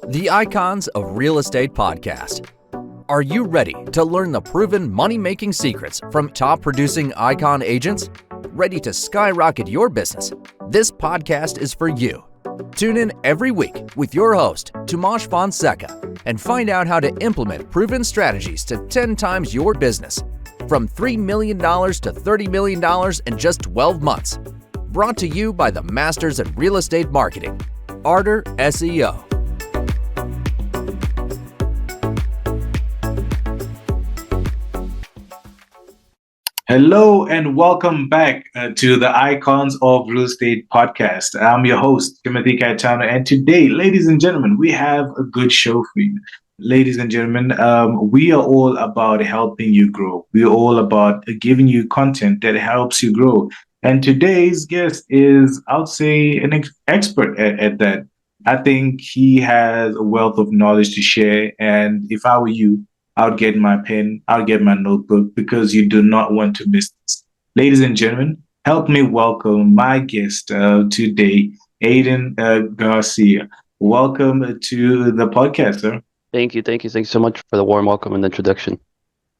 The Icons of Real Estate Podcast. Are you ready to learn the proven money-making secrets from top-producing Icon agents? Ready to skyrocket your business? This podcast is for you. Tune in every week with your host, Tomasz Fonseca, and find out how to implement proven strategies to 10 times your business. From $3 million to $30 million in just 12 months. Brought to you by the Masters in Real Estate Marketing, Arter SEO. Hello and welcome back to the Icons of Real Estate podcast. I'm your host, Timothy Caetano, and today, ladies and gentlemen, we have a good show for you. Ladies and gentlemen, we are all about helping you grow. We're all about giving you content that helps you grow. And today's guest is, I would say, an expert at that. I think he has a wealth of knowledge to share. And if I were you, I would get my pen, I'll get my notebook because you do not want to miss this. Ladies and gentlemen, help me welcome my guest today, Adin Garcia. Welcome to the podcast, sir. Thank you. Thank you so much for the warm welcome and introduction.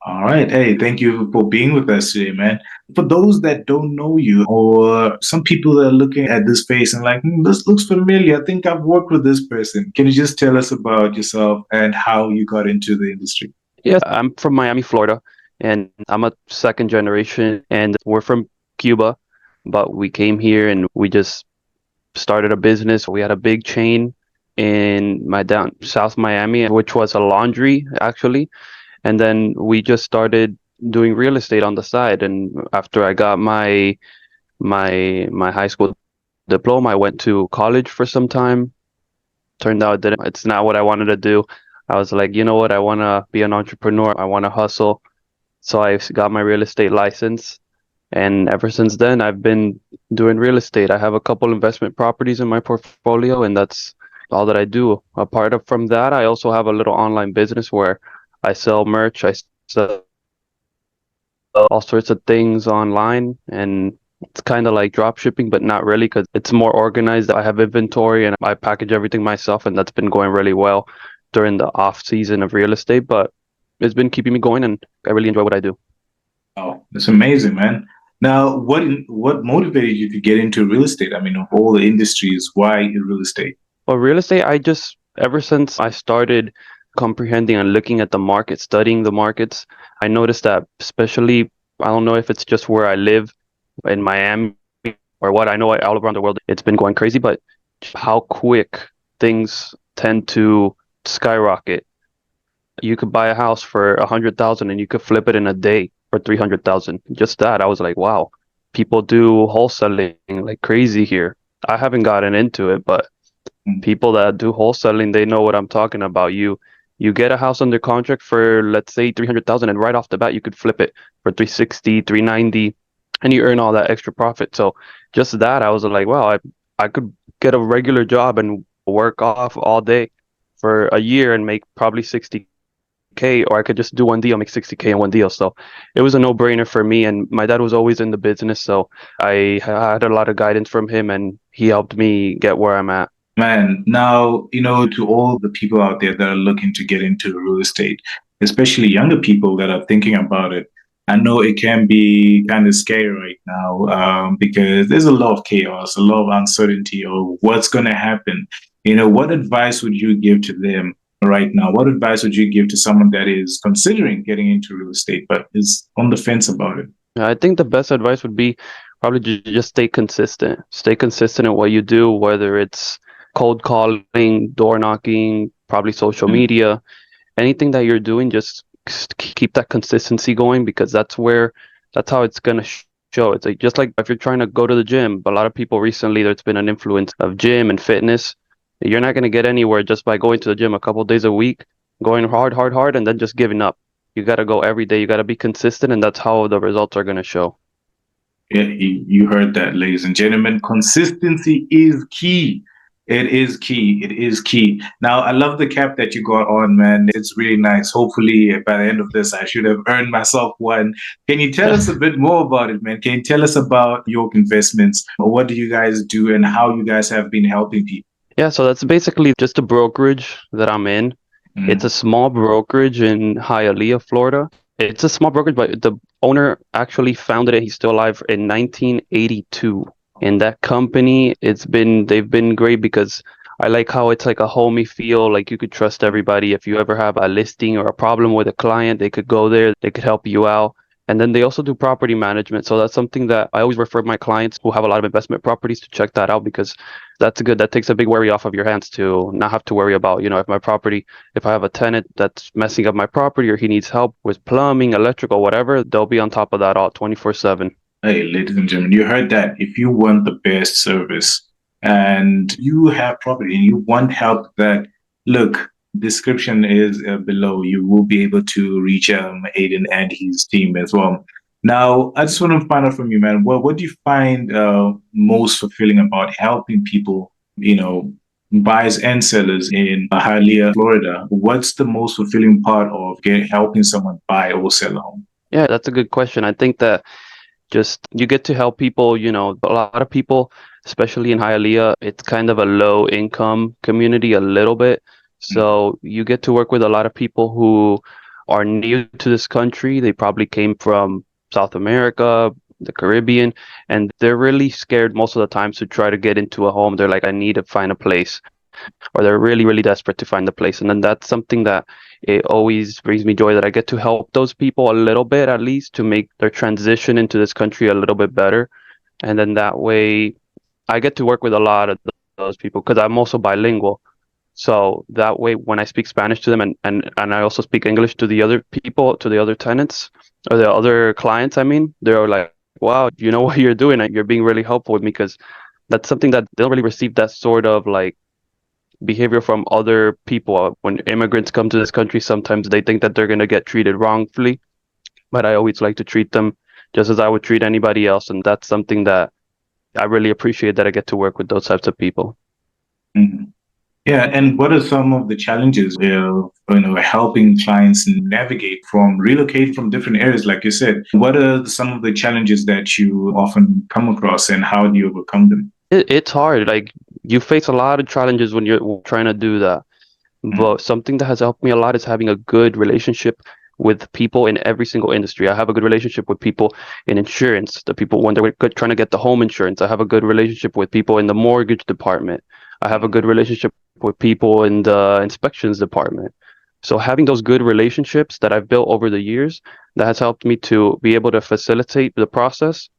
All right. Hey, thank you for being with us today, man. For those that don't know you, or some people that are looking at this face and like, this looks familiar. I think I've worked with this person. Can you just tell us about yourself and how you got into the industry? Yes, I'm from Miami, Florida, and I'm a second generation, and we're from Cuba, but we came here and we just started a business. We had a big chain in down South Miami, which was a laundry, actually. And then we just started doing real estate on the side. And after I got my high school diploma, I went to college for some time. Turned out that it's not what I wanted to do. I was like, you know what? I want to be an entrepreneur. I want to hustle. So I got my real estate license. And ever since then, I've been doing real estate. I have a couple investment properties in my portfolio, and that's all that I do. From that, I also have a little online business where I sell merch. I sell all sorts of things online, and it's kind of like drop shipping, but not really because it's more organized. I have inventory and I package everything myself, and that's been going really well during the off season of real estate, but it's been keeping me going and I really enjoy what I do. Oh, that's amazing, man. Now, what motivated you to get into real estate? I mean, of all the industries, why real estate? Well, real estate, ever since I started comprehending and looking at the market, studying the markets, I noticed that especially, I don't know if it's just where I live in Miami or what, I know all around the world, it's been going crazy, but how quick things tend to skyrocket. You could buy a house for $100,000 and you could flip it in a day for $300,000. Just that, I was like, wow, people do wholesaling like crazy here. I haven't gotten into it, but people that do wholesaling, they know what I'm talking about. You get a house under contract for, let's say, $300,000, and right off the bat, you could flip it for $360,000, $390,000, and you earn all that extra profit. So just that, I was like, wow, I could get a regular job and work off all day for a year and make probably $60K, or I could just do one deal, make $60K in one deal. So it was a no-brainer for me. And my dad was always in the business, so I had a lot of guidance from him, and he helped me get where I'm at. Man, now, to all the people out there that are looking to get into real estate, especially younger people that are thinking about it, I know it can be kind of scary right now because there's a lot of chaos, a lot of uncertainty of what's going to happen. What advice would you give to them right now? What advice would you give to someone that is considering getting into real estate but is on the fence about it? I think the best advice would be probably just stay consistent. Stay consistent in what you do, whether it's cold calling, door knocking, probably social media, anything that you're doing, just keep that consistency going, because that's how it's going to show. It's like, just like if you're trying to go to the gym, but a lot of people recently, there's been an influence of gym and fitness. You're not going to get anywhere just by going to the gym a couple of days a week, going hard, and then just giving up. You got to go every day. You got to be consistent, and that's how the results are going to show. Yeah, you heard that, ladies and gentlemen. Consistency is key. It is key. It is key. Now, I love the cap that you got on, man. It's really nice. Hopefully, by the end of this, I should have earned myself one. Can you tell us a bit more about it, man? Can you tell us about York Investments? What do you guys do and how you guys have been helping people? Yeah, so that's basically just a brokerage that I'm in. It's a Mm. small brokerage in Hialeah, Florida. It's a small brokerage, but the owner actually founded it. He's still alive in 1982. And that company, they've been great because I like how it's like a homey feel, like you could trust everybody. If you ever have a listing or a problem with a client, they could go there, they could help you out. And then they also do property management. So that's something that I always refer my clients who have a lot of investment properties to check that out because that's good. That takes a big worry off of your hands to not have to worry about, if I have a tenant that's messing up my property or he needs help with plumbing, electrical, whatever, they'll be on top of that all 24/7. Hey, ladies and gentlemen, you heard that. If you want the best service and you have property and you want help, that look, description is below. You will be able to reach Aiden and his team as well. Now, I just want to find out from you, man. What do you find most fulfilling about helping people? Buyers and sellers in Hialeah, Florida. What's the most fulfilling part of helping someone buy or sell a home? Yeah, that's a good question. I think that just you get to help people, a lot of people, especially in Hialeah, it's kind of a low income community a little bit. Mm. So you get to work with a lot of people who are new to this country. They probably came from South America, the Caribbean, and they're really scared most of the time to try to get into a home. They're like, I need to find a place, or they're really, really desperate to find a place. And then that's something that it always brings me joy that I get to help those people a little bit, at least, to make their transition into this country a little bit better. And then that way, I get to work with a lot of those people because I'm also bilingual. So that way, when I speak Spanish to them and I also speak English to the other people, to the other tenants or the other clients, I mean, they're like, wow, you know what you're doing. You're being really helpful with me because that's something that they don't really receive that sort of like behavior from other people. When immigrants come to this country, sometimes they think that they're going to get treated wrongfully, but I always like to treat them just as I would treat anybody else. And that's something that I really appreciate that I get to work with those types of people. Mhm. Yeah, and what are some of the challenges of helping clients navigate from relocate from different areas, like you said? What are some of the challenges that you often come across, and how do you overcome them? It's hard. Like you face a lot of challenges when you're trying to do that. Mm. But something that has helped me a lot is having a good relationship with people in every single industry. I have a good relationship with people in insurance, the people when they're trying to get the home insurance. I have a good relationship with people in the mortgage department. I have a good relationship with people in the inspections department. So having those good relationships that I've built over the years, that has helped me to be able to facilitate the process.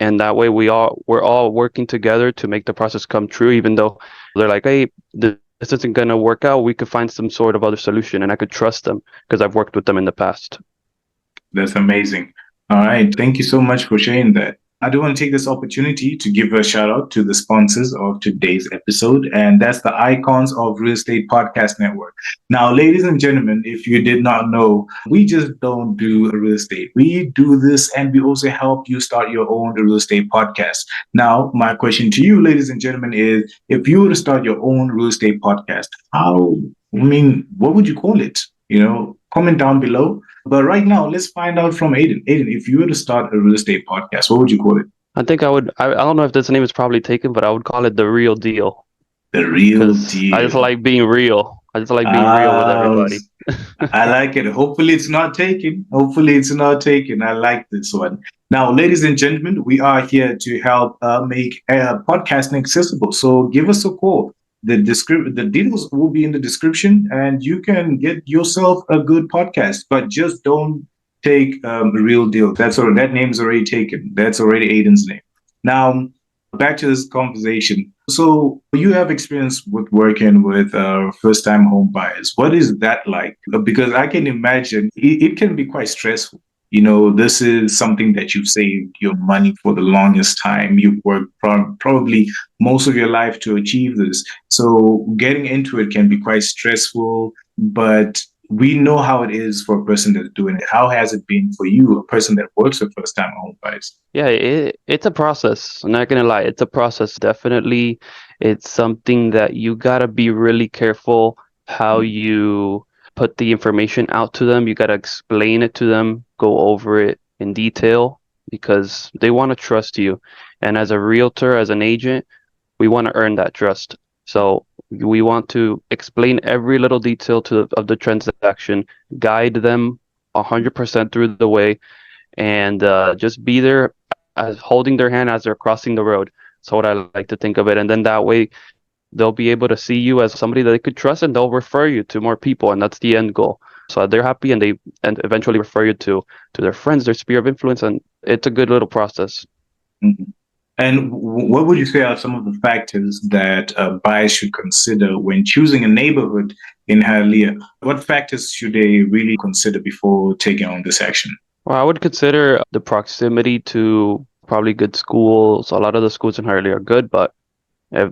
And that way we're all working together to make the process come true, even though they're like, hey, this isn't going to work out, we could find some sort of other solution, and I could trust them because I've worked with them in the past. That's amazing. All right. Thank you so much for sharing that. I do want to take this opportunity to give a shout out to the sponsors of today's episode, and that's the Icons of Real Estate Podcast Network. Now, ladies and gentlemen, if you did not know, we just don't do real estate. We do this and we also help you start your own real estate podcast. Now, my question to you, ladies and gentlemen, is if you were to start your own real estate podcast, what would you call it? Comment down below. But right now, let's find out from Aiden. Aiden, if you were to start a real estate podcast, what would you call it? I think I don't know if this name is probably taken, but I would call it The Real Deal The real because I just deal. like being real. I just like being real with Ah, everybody. I like it. Hopefully, it's not taken. Hopefully, it's not taken. I like this one. Now, ladies and gentlemen, we are here to help make podcasting accessible. So give us a call. The details will be in the description, and you can get yourself a good podcast. But just don't take a real deal. That name's already taken. That's already Aiden's name. Now, back to this conversation. So you have experience with working with first-time home buyers. What is that like? Because I can imagine it can be quite stressful. This is something that you've saved your money for the longest time. You've worked probably most of your life to achieve this. So getting into it can be quite stressful, but we know how it is for a person that's doing it. How has it been for you, a person that works with first-time home buyers? Yeah, it's a process. I'm not gonna lie, it's a process. Definitely, it's something that you gotta be really careful how Mm. you put the information out to them. You gotta explain it to them, go over it in detail because they want to trust you. And as a realtor, as an agent, we want to earn that trust. So We want to explain every little detail of the transaction, guide them 100% through the way, and just be there as holding their hand as they're crossing the road. So what I like to think of it, and then that way they'll be able to see you as somebody that they could trust, and they'll refer you to more people, and that's the end goal. So they're happy, and they eventually refer you to their friends, their sphere of influence, and it's a good little process. Mhm. And what would you say are some of the factors that buyers should consider when choosing a neighborhood in Hialeah? What factors should they really consider before taking on this action? Well, I would consider the proximity to probably good schools. A lot of the schools in Hialeah are good, but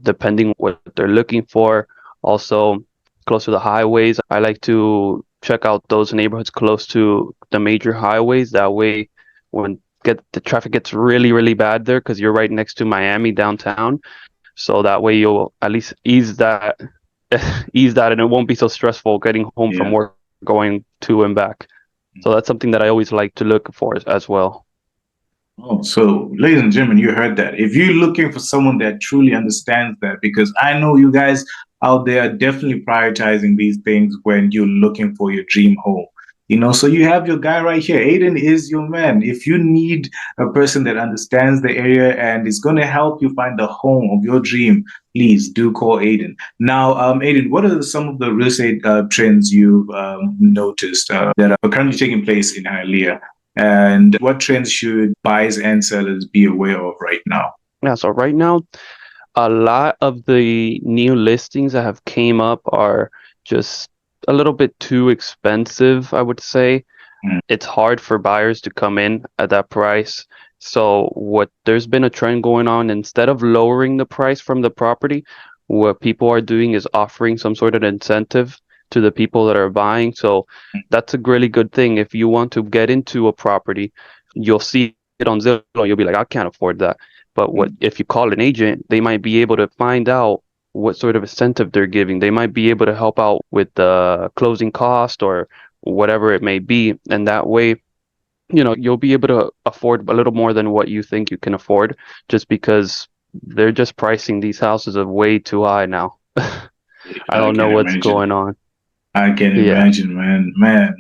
depending what they're looking for, also close to the highways. I like to check out those neighborhoods close to the major highways. That way, when the traffic gets really, really bad there, because you're right next to Miami downtown. So that way you'll at least ease that, ease that, and it won't be so stressful getting home from Yeah. work, going to and back. So that's something that I always like to look for as well. Oh, so ladies and gentlemen, you heard that. If you're looking for someone that truly understands that, because I know you guys out there are definitely prioritizing these things when you're looking for your dream home. So you have your guy right here. Aiden is your man. If you need a person that understands the area and is going to help you find the home of your dream, please do call Aiden. Now, Aiden, what are some of the real estate trends you've noticed that are currently taking place in Hialeah? And what trends should buyers and sellers be aware of right now? Yeah, so right now, a lot of the new listings that have came up are just a little bit too expensive, I would say. Mm. It's hard for buyers to come in at that price. So there's been a trend going on, instead of lowering the price from the property, what people are doing is offering some sort of incentive to the people that are buying. So that's a really good thing. If you want to get into a property, you'll see it on Zillow, you'll be like, I can't afford that. But if you call an agent, they might be able to find out what sort of incentive they're giving. They might be able to help out with the closing cost or whatever it may be. And that way, you'll be able to afford a little more than what you think you can afford, just because they're just pricing these houses of way too high now. I I don't know can what's imagine. going on. I can Yeah. imagine, man.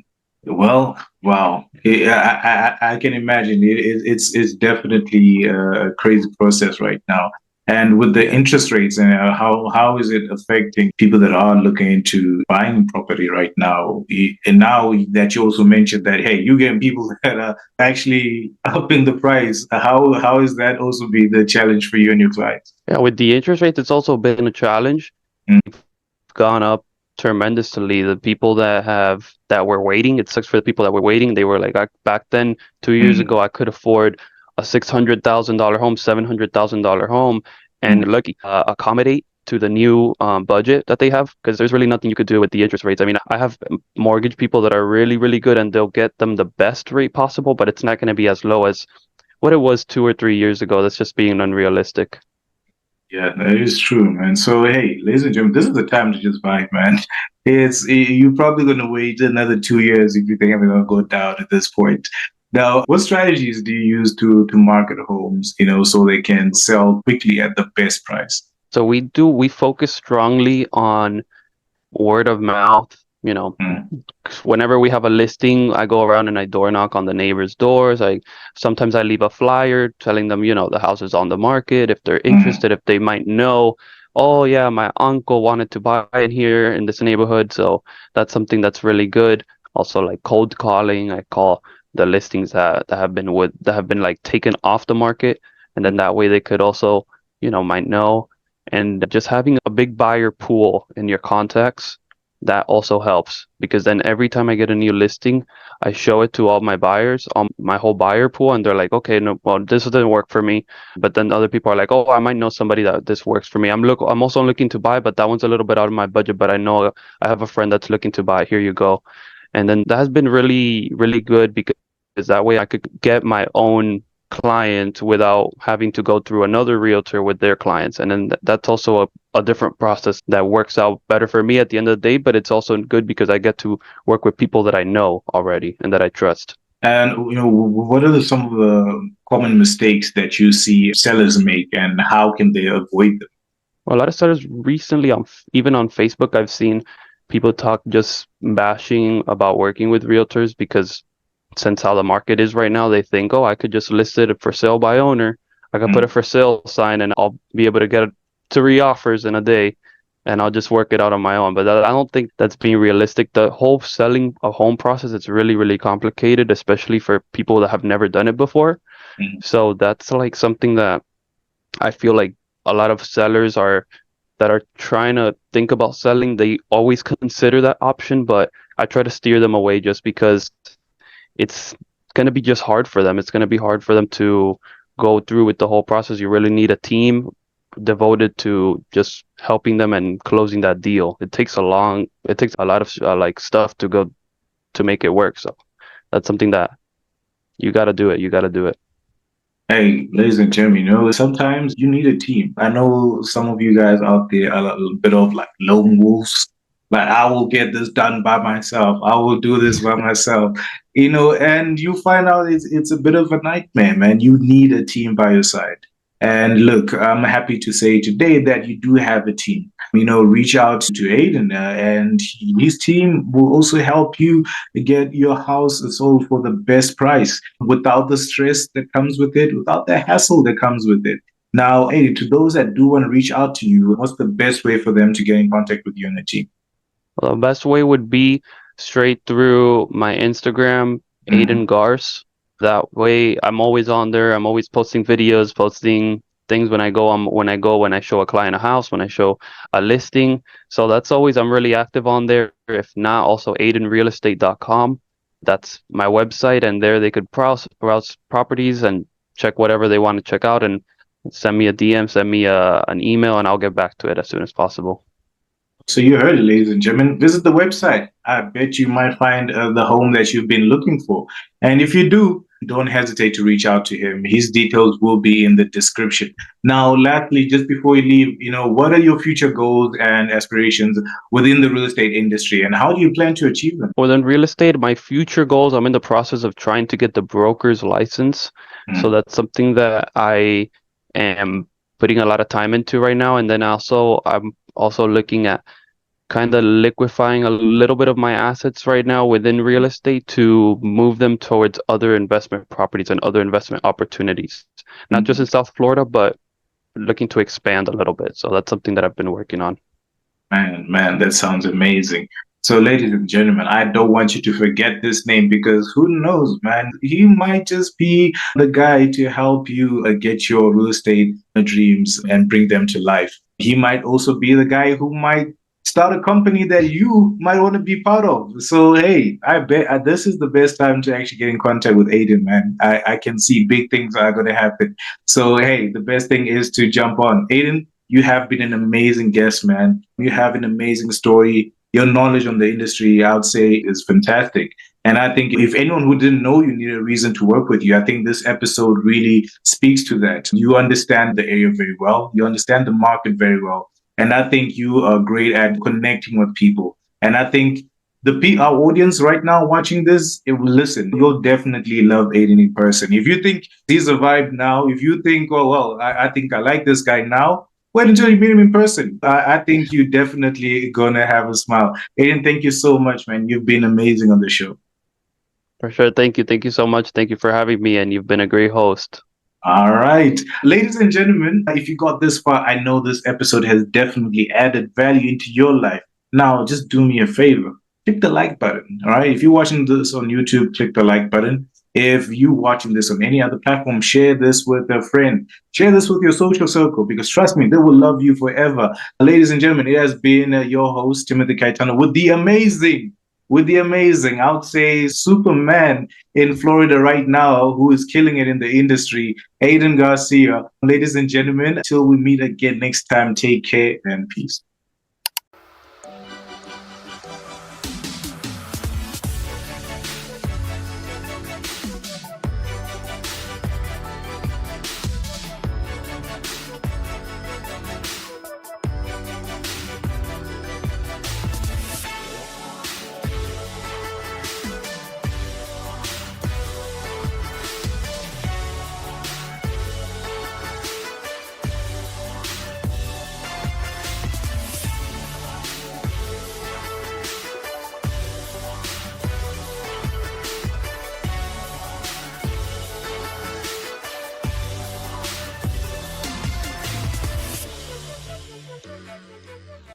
Well, wow. I can imagine. It's definitely a crazy process right now. And with the interest rates, and how is it affecting people that are looking into buying property right now? And now that you also mentioned that, hey, you get people that are actually upping the price. How is that also be the challenge for you and your clients? Yeah, with the interest rates, it's also been a challenge. Mm. Gone up tremendously. The people that were waiting, it sucks for the people that were waiting. They were like, back then, 2 years Mm. ago, I could afford a $600,000 home, $700,000 home, and Mm. lucky accommodate to the new budget that they have, because there's really nothing you could do with the interest rates. I mean, I have mortgage people that are really, really good, and they'll get them the best rate possible, but it's not going to be as low as what it was 2 or 3 years ago. That's just being unrealistic. Yeah, that is true, man. So, hey, ladies and gentlemen, this is the time to just buy, man. You're probably going to wait another 2 years if you think I'm going to go down at this point. Now, what strategies do you use to market homes, so they can sell quickly at the best price? So we focus strongly on word of mouth. Mm. Whenever we have a listing, I go around and I door knock on the neighbors' doors. Sometimes I leave a flyer telling them, the house is on the market. If they're Mm. interested, if they might know, oh yeah, my uncle wanted to buy it here in this neighborhood. So that's something that's really good. Also, like cold calling, I call the listings that have been like taken off the market, and then that way they could also, might know. And just having a big buyer pool in your contacts, that also helps, because then every time I get a new listing, I show it to all my buyers on my whole buyer pool, and they're like, okay, no, well, this didn't work for me. But then other people are like, oh, I might know somebody that this works for me. I'm also looking to buy, but that one's a little bit out of my budget, but I know I have a friend that's looking to buy. Here you go. And then that has been really, really good, because that way I could get my own client without having to go through another realtor with their clients. And then that's also a different process that works out better for me at the end of the day, but it's also good because I get to work with people that I know already and that I trust. And what are some of the common mistakes that you see sellers make, and how can they avoid them? A lot of sellers recently, even on Facebook, I've seen people talk just bashing about working with realtors because since how the market is right now, they think, oh, I could just list it for sale by owner. I could put a for sale sign and I'll be able to get 3 offers in a day and I'll just work it out on my own. But I don't think that's being realistic. The whole selling a home process, it's really, really complicated, especially for people that have never done it before. So that's like something that I feel like a lot of sellers are that are trying to think about selling, they always consider that option, but I try to steer them away just because it's going to be just hard for them. It's going to be hard for them to go through with the whole process. You really need a team devoted to just helping them and closing that deal. It takes a lot of like stuff to go to make it work. So that's something that you got to do it. You got to do it. Hey, ladies and gentlemen, sometimes you need a team. I know some of you guys out there are a little bit of like lone wolves. Like, I will get this done by myself. I will do this by myself. And you find out it's a bit of a nightmare, man. You need a team by your side. And look, I'm happy to say today that you do have a team. Reach out to Aiden, and his team will also help you get your house sold for the best price without the stress that comes with it, without the hassle that comes with it. Now, Aiden, to those that do want to reach out to you, what's the best way for them to get in contact with you and the team? Well, the best way would be straight through my Instagram, Aiden Garcia. That way, I'm always on there. I'm always posting videos, posting things when I show a client a house, when I show a listing. So I'm really active on there. If not, also aidenrealestate.com. That's my website, and there they could browse properties and check whatever they want to check out, and send me a DM, send me an email, and I'll get back to it as soon as possible. So you heard it, ladies and gentlemen. Visit the website. I bet you might find the home that you've been looking for. And if you do, don't hesitate to reach out to him. His details will be in the description. Now, lastly, just before you leave, what are your future goals and aspirations within the real estate industry, and how do you plan to achieve them? Within real estate, my future goals, I'm in the process of trying to get the broker's license. So that's something that I am putting a lot of time into right now. And then I'm also looking at kind of liquefying a little bit of my assets right now within real estate to move them towards other investment properties and other investment opportunities, not just in South Florida, but looking to expand a little bit. So that's something that I've been working on. Man, that sounds amazing. So, ladies and gentlemen, I don't want you to forget this name, because who knows, man? He might just be the guy to help you get your real estate dreams and bring them to life. He might also be the guy who might start a company that you might want to be part of. So, hey, I bet this is the best time to actually get in contact with Aiden, man. I can see big things are going to happen. So, hey, the best thing is to jump on. Aiden, you have been an amazing guest, man. You have an amazing story. Your knowledge on the industry, I would say, is fantastic. And I think if anyone who didn't know you needed a reason to work with you, I think this episode really speaks to that. You understand the area very well. You understand the market very well. And I think you are great at connecting with people. And I think our audience right now watching this, it will listen. You'll definitely love Aiden in person. If you think he's a vibe now, if you think, oh, well, I think I like this guy now, wait until you meet him in person. I think you're definitely going to have a smile. Aiden, thank you so much, man. You've been amazing on the show. For sure. Thank you. Thank you so much. Thank you for having me. And you've been a great host. All right. Ladies and gentlemen, if you got this far, I know this episode has definitely added value into your life. Now, just do me a favor. Click the like button. All right. If you're watching this on YouTube, click the like button. If you're watching this on any other platform, share this with a friend. Share this with your social circle, because trust me, they will love you forever. Ladies and gentlemen, it has been your host, Timothy Caetano, with the amazing, I would say, Superman in Florida right now, who is killing it in the industry, Adin Garcia. Ladies and gentlemen, until we meet again next time, take care and peace.